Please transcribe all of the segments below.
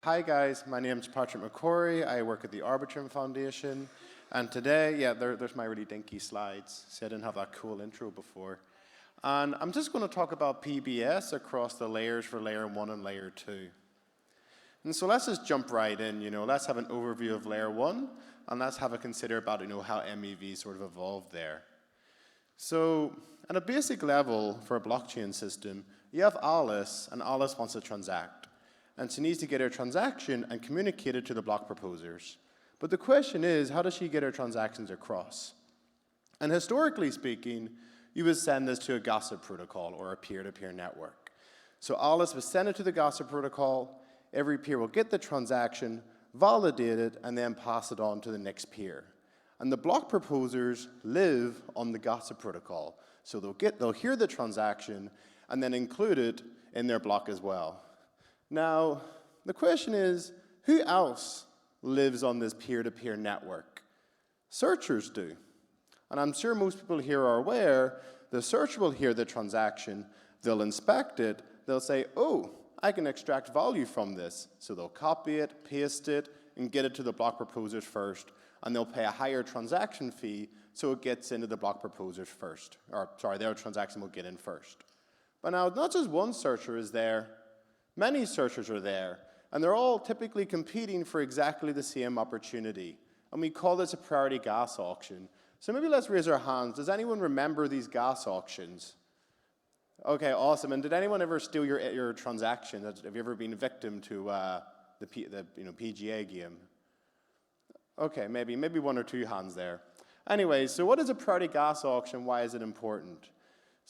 Hi guys, my name is Patrick McCorrey. I work at the Arbitrum Foundation. And today, there's my really dinky slides. See, I didn't have that cool intro before. And I'm just going to talk about PBS across the layers for layer 1 and layer 2. And so let's just jump right in, let's have an overview of layer 1, and let's have a consider about, how MEV sort of evolved there. So at a basic level for a blockchain system, you have Alice, and Alice wants to transact. And she needs to get her transaction and communicate it to the block proposers. But the question is, how does she get her transactions across? And historically speaking, you would send this to a gossip protocol or a peer-to-peer network. So Alice would send it to the gossip protocol, every peer will get the transaction, validate it, and then pass it on to the next peer. And the block proposers live on the gossip protocol. So they'll hear the transaction and then include it in their block as well. Now, the question is, who else lives on this peer-to-peer network? Searchers do. And I'm sure most people here are aware, the searcher will hear the transaction, they'll inspect it, they'll say, oh, I can extract value from this. So they'll copy it, paste it, and get it to the block proposers first, and they'll pay a higher transaction fee so it gets into the block proposers first. Or, sorry, their transaction will get in first. But now, not just one searcher is there, many searchers are there, and they're all typically competing for exactly the same opportunity. And we call this a priority gas auction. So maybe let's raise our hands. Does anyone remember these gas auctions? Okay, awesome. And did anyone ever steal your transaction? Have you ever been a victim to the PGA game? Okay, maybe one or two hands there. Anyway, so what is a priority gas auction? Why is it important?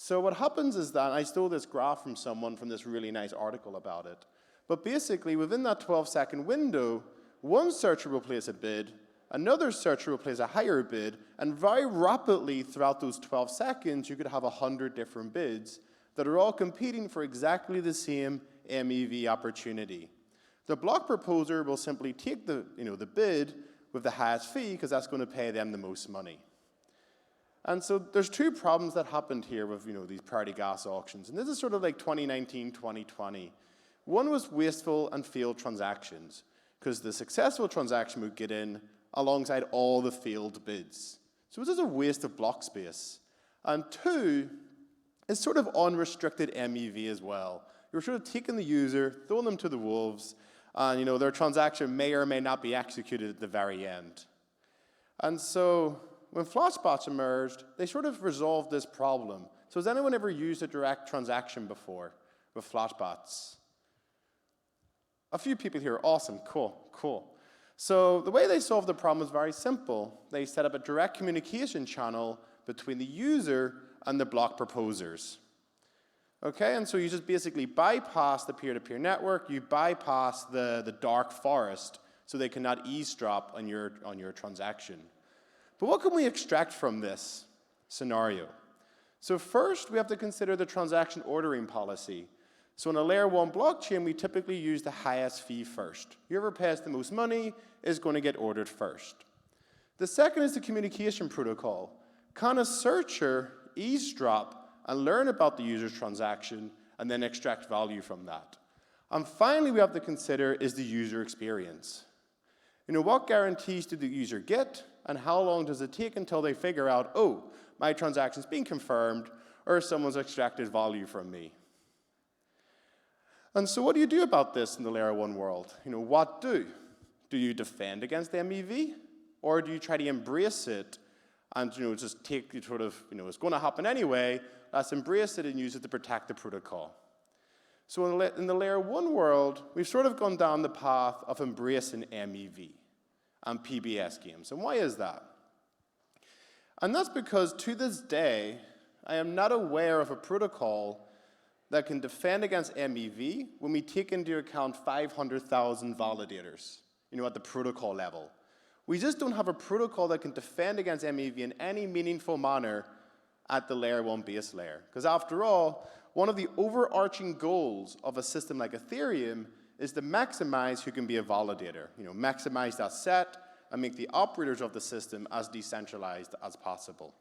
So what happens is that, I stole this graph from someone from this really nice article about it, but basically within that 12-second window, one searcher will place a bid, another searcher will place a higher bid, and very rapidly throughout those 12 seconds, you could have 100 different bids that are all competing for exactly the same MEV opportunity. The block proposer will simply take the bid with the highest fee because that's going to pay them the most money. And so there's two problems that happened here with these priority gas auctions. And this is sort of like 2019, 2020. One was wasteful and failed transactions, because the successful transaction would get in alongside all the failed bids. So this is a waste of block space. And two, it's sort of unrestricted MEV as well. You're sort of taking the user, throwing them to the wolves, and their transaction may or may not be executed at the very end. And so when flashbots emerged, they sort of resolved this problem. So has anyone ever used a direct transaction before with flashbots? A few people here. Awesome. Cool. So the way they solved the problem was very simple. They set up a direct communication channel between the user and the block proposers. Okay, and so you just basically bypass the peer-to-peer network, you bypass the dark forest, so they cannot eavesdrop on your transaction. But what can we extract from this scenario? So first, we have to consider the transaction ordering policy. So in a layer 1 blockchain, we typically use the highest fee first. Whoever pays the most money is going to get ordered first. The second is the communication protocol. Can a searcher eavesdrop and learn about the user's transaction and then extract value from that? And finally, we have to consider is the user experience. What guarantees do the user get, and how long does it take until they figure out, oh, my transaction's been confirmed, or someone's extracted value from me? And so what do you do about this in the layer 1 world? What do? Do you defend against MEV, or do you try to embrace it and just take it's going to happen anyway, let's embrace it and use it to protect the protocol? So in the layer 1 world, we've sort of gone down the path of embracing MEV and PBS games. And why is that? And that's because to this day, I am not aware of a protocol that can defend against MEV when we take into account 500,000 validators, at the protocol level. We just don't have a protocol that can defend against MEV in any meaningful manner at the layer 1 base layer. Because after all, one of the overarching goals of a system like Ethereum is to maximize who can be a validator. Maximize that set and make the operators of the system as decentralized as possible.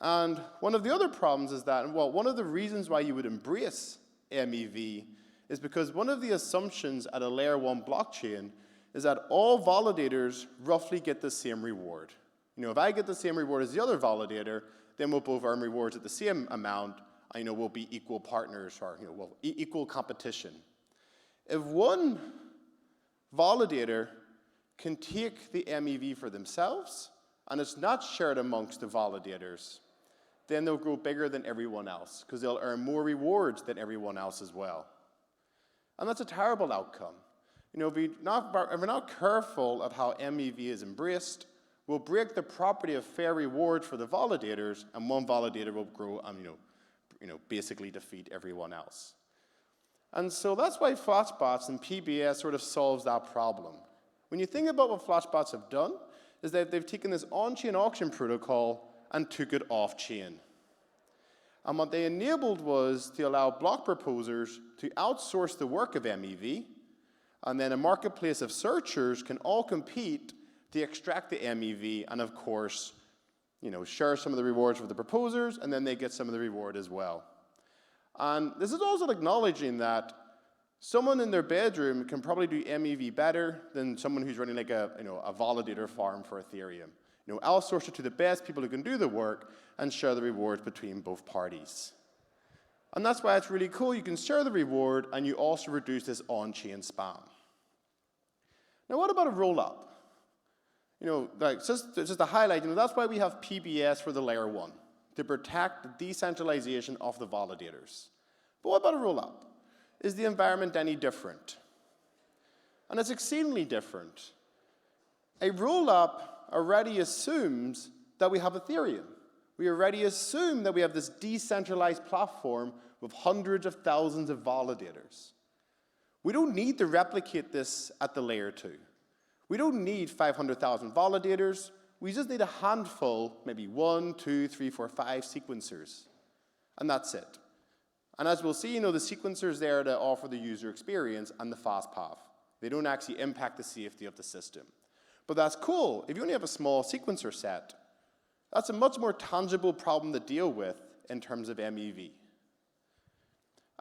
And one of the other problems is that, one of the reasons why you would embrace MEV is because one of the assumptions at a layer 1 blockchain is that all validators roughly get the same reward. If I get the same reward as the other validator, then we'll both earn rewards at the same amount, and we'll be equal partners, or equal competition. If one validator can take the MEV for themselves, and it's not shared amongst the validators, then they'll grow bigger than everyone else, because they'll earn more rewards than everyone else as well. And that's a terrible outcome. If we're not careful of how MEV is embraced, we'll break the property of fair reward for the validators, and one validator will grow and basically defeat everyone else. And so that's why Flashbots and PBS sort of solves that problem. When you think about what Flashbots have done, is that they've taken this on-chain auction protocol and took it off-chain. And what they enabled was to allow block proposers to outsource the work of MEV, and then a marketplace of searchers can all compete to extract the MEV and, of course, share some of the rewards with the proposers, and then they get some of the reward as well. And this is also acknowledging that someone in their bedroom can probably do MEV better than someone who's running like a validator farm for Ethereum. Outsource it to the best people who can do the work and share the rewards between both parties. And that's why it's really cool. You can share the reward, and you also reduce this on-chain spam. Now, what about a roll-up? Just to highlight, that's why we have PBS for the layer 1, to protect the decentralization of the validators. But what about a roll-up? Is the environment any different? And it's exceedingly different. A roll-up already assumes that we have Ethereum. We already assume that we have this decentralized platform with hundreds of thousands of validators. We don't need to replicate this at the layer 2. We don't need 500,000 validators. We just need a handful, maybe 1, 2, 3, 4, 5 sequencers. And that's it. And as we'll see, the sequencers there to offer the user experience and the fast path. They don't actually impact the safety of the system. But that's cool. If you only have a small sequencer set, that's a much more tangible problem to deal with in terms of MEV.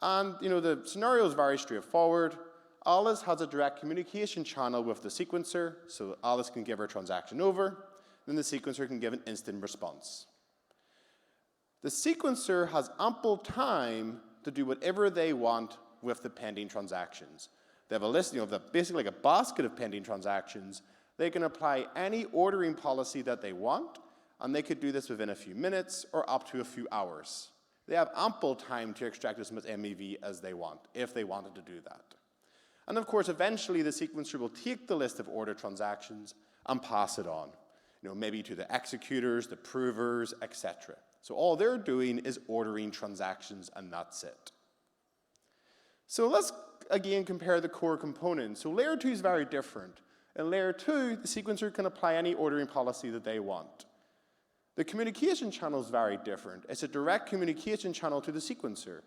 And the scenario is very straightforward. Alice has a direct communication channel with the sequencer, so Alice can give her transaction over, then the sequencer can give an instant response. The sequencer has ample time to do whatever they want with the pending transactions. They have a list, basically like a basket of pending transactions. They can apply any ordering policy that they want, and they could do this within a few minutes or up to a few hours. They have ample time to extract as much MEV as they want, if they wanted to do that. And of course, eventually the sequencer will take the list of ordered transactions and pass it on, maybe to the executors, the provers, etc. So all they're doing is ordering transactions, and that's it. So let's again compare the core components. So layer 2 is very different. In layer 2, the sequencer can apply any ordering policy that they want. The communication channel is very different. It's a direct communication channel to the sequencer.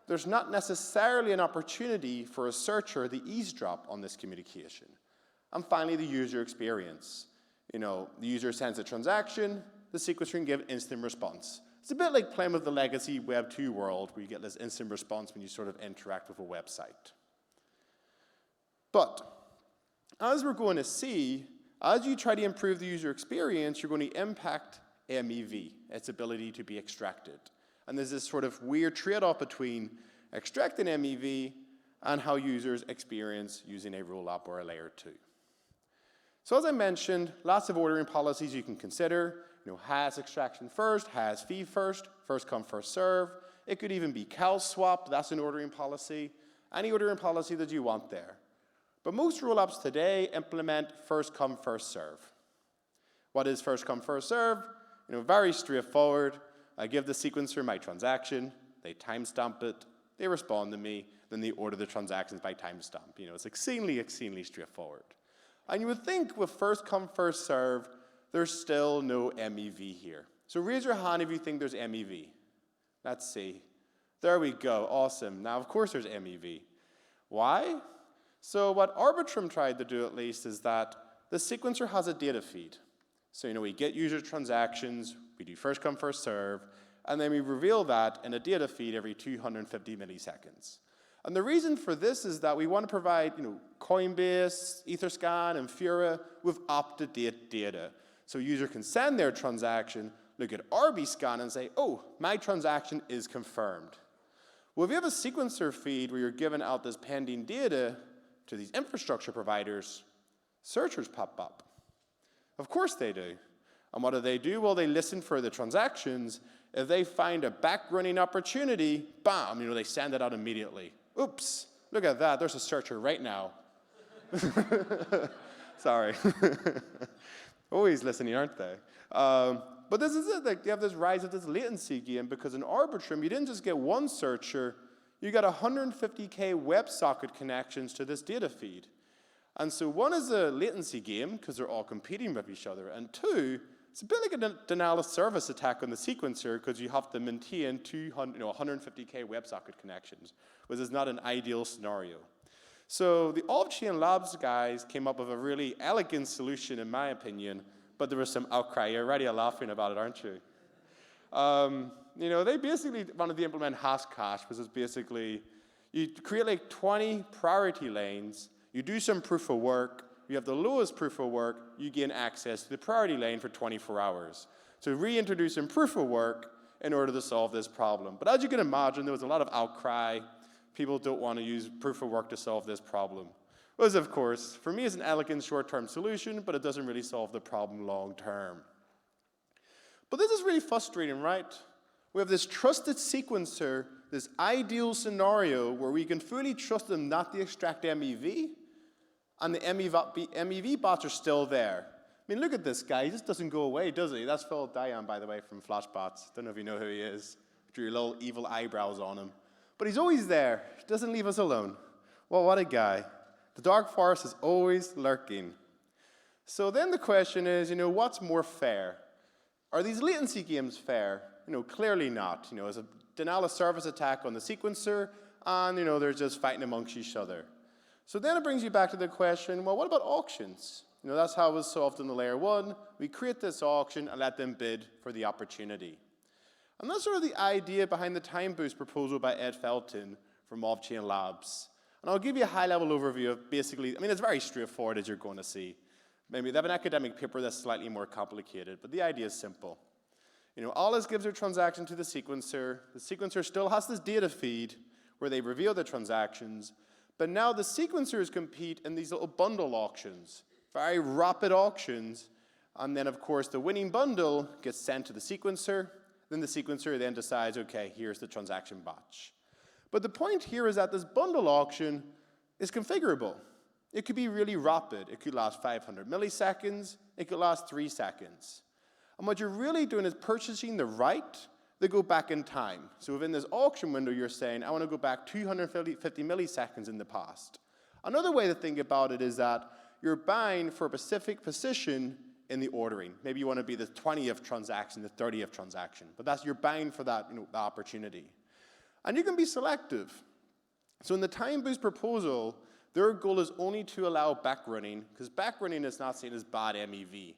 There's not necessarily an opportunity for a searcher to eavesdrop on this communication. And finally, the user experience. The user sends a transaction, the sequencer can give instant response. It's a bit like playing with the legacy Web 2 world, where you get this instant response when you sort of interact with a website. But as we're going to see, as you try to improve the user experience, you're going to impact MEV, its ability to be extracted. And there's this sort of weird trade-off between extracting MEV and how users experience using a roll-up or a layer 2. So as I mentioned, lots of ordering policies you can consider. Has extraction first, has fee first come, first serve. It could even be cal swap, that's an ordering policy. Any ordering policy that you want there. But most roll-ups today implement first come, first serve. What is first come, first serve? Very straightforward. I give the sequencer my transaction, they timestamp it, they respond to me, then they order the transactions by timestamp. It's exceedingly straightforward. And you would think with first come, first serve, there's still no MEV here. So raise your hand if you think there's MEV. Let's see. There we go, awesome. Now, of course there's MEV. Why? So what Arbitrum tried to do at least is that the sequencer has a data feed. So we get user transactions, we do first come, first serve, and then we reveal that in a data feed every 250 milliseconds. And the reason for this is that we want to provide Coinbase, Etherscan, and Fura with up-to-date data. So a user can send their transaction, look at RBScan, and say, oh, my transaction is confirmed. Well, if you have a sequencer feed where you're giving out this pending data to these infrastructure providers, searchers pop up. Of course they do. And what do? Well, they listen for the transactions. If they find a back-running opportunity, bam, they send it out immediately. Oops, look at that. There's a searcher right now. Sorry. Always listening, aren't they? But this is it. Like, you have this rise of this latency game because in Arbitrum, you didn't just get one searcher. You got 150K WebSocket connections to this data feed. And so one is a latency game because they're all competing with each other. And two, it's a bit like a denial of service attack on the sequencer because you have to maintain 150K WebSocket connections, which is not an ideal scenario. So the Off-Chain Labs guys came up with a really elegant solution, in my opinion, but there was some outcry. You're already laughing about it, aren't you? They basically wanted to implement Hashcash, which is basically you create like 20 priority lanes, you do some proof of work, you have the lowest proof of work, you gain access to the priority lane for 24 hours. So reintroducing proof of work in order to solve this problem. But as you can imagine, there was a lot of outcry. People don't want to use proof of work to solve this problem. Whereas, of course, for me, it's an elegant short-term solution, but it doesn't really solve the problem long-term. But this is really frustrating, right? We have this trusted sequencer, this ideal scenario where we can fully trust them not to extract MEV, and the MEV bots are still there. I mean, look at this guy. He just doesn't go away, does he? That's Phil Diane, by the way, from Flashbots. Don't know if you know who he is. Drew your little evil eyebrows on him. But he's always there. He doesn't leave us alone. Well, what a guy. The dark forest is always lurking. So then the question is, what's more fair? Are these latency games fair? Clearly not. It's a denial of service attack on the sequencer, and, they're just fighting amongst each other. So then it brings you back to the question, well, what about auctions? That's how it was solved in the layer 1. We create this auction and let them bid for the opportunity. And that's sort of the idea behind the time boost proposal by Ed Felton from Off-Chain Labs. And I'll give you a high-level overview of basically, it's very straightforward as you're going to see. Maybe they have an academic paper that's slightly more complicated, but the idea is simple. Alice gives her transaction to the sequencer. The sequencer still has this data feed where they reveal the transactions, but now the sequencers compete in these little bundle auctions, very rapid auctions, and then, of course, the winning bundle gets sent to the sequencer. Then the sequencer then decides, okay, here's the transaction batch. But the point here is that this bundle auction is configurable. It could be really rapid. It could last 500 milliseconds. It could last 3 seconds. And what you're really doing is purchasing the right to go back in time. So within this auction window, you're saying, I want to go back 250 milliseconds in the past. Another way to think about it is that you're buying for a specific position in the ordering. Maybe you want to be the 20th transaction, the 30th transaction. But you're buying for that the opportunity. And you can be selective. So in the time boost proposal, their goal is only to allow backrunning, because backrunning is not seen as bad MEV.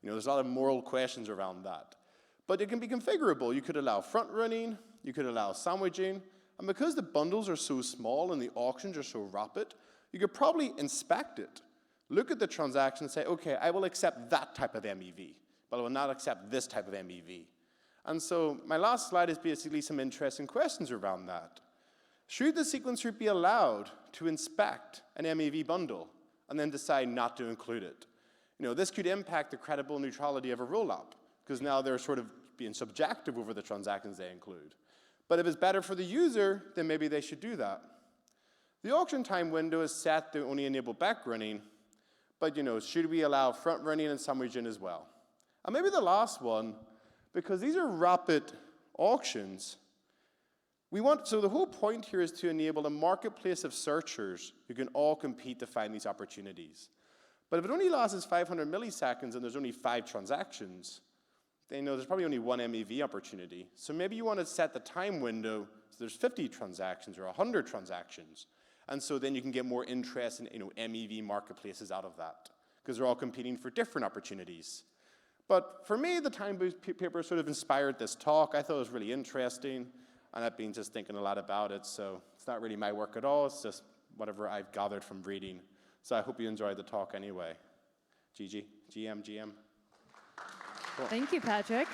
There's a lot of moral questions around that. But it can be configurable. You could allow front running, you could allow sandwiching, and because the bundles are so small and the auctions are so rapid, you could probably inspect it. Look at the transaction and say, okay, I will accept that type of MEV, but I will not accept this type of MEV. And so my last slide is basically some interesting questions around that. Should the sequencer be allowed to inspect an MEV bundle and then decide not to include it? This could impact the credible neutrality of a rollup, because now they're sort of being subjective over the transactions they include. But if it's better for the user, then maybe they should do that. The auction time window is set to only enable backrunning, but should we allow front running and sandwiching as well? And maybe the last one, because these are rapid auctions, so the whole point here is to enable a marketplace of searchers who can all compete to find these opportunities. But if it only lasts 500 milliseconds and there's only 5 transactions, then there's probably only one MEV opportunity. So maybe you want to set the time window so there's 50 transactions or 100 transactions. And so then you can get more interest in MEV marketplaces out of that, because they're all competing for different opportunities. But for me, the time boost paper sort of inspired this talk. I thought it was really interesting, and I've been just thinking a lot about it, so it's not really my work at all. It's just whatever I've gathered from reading. So I hope you enjoyed the talk anyway. GM. Cool. Thank you, Patrick.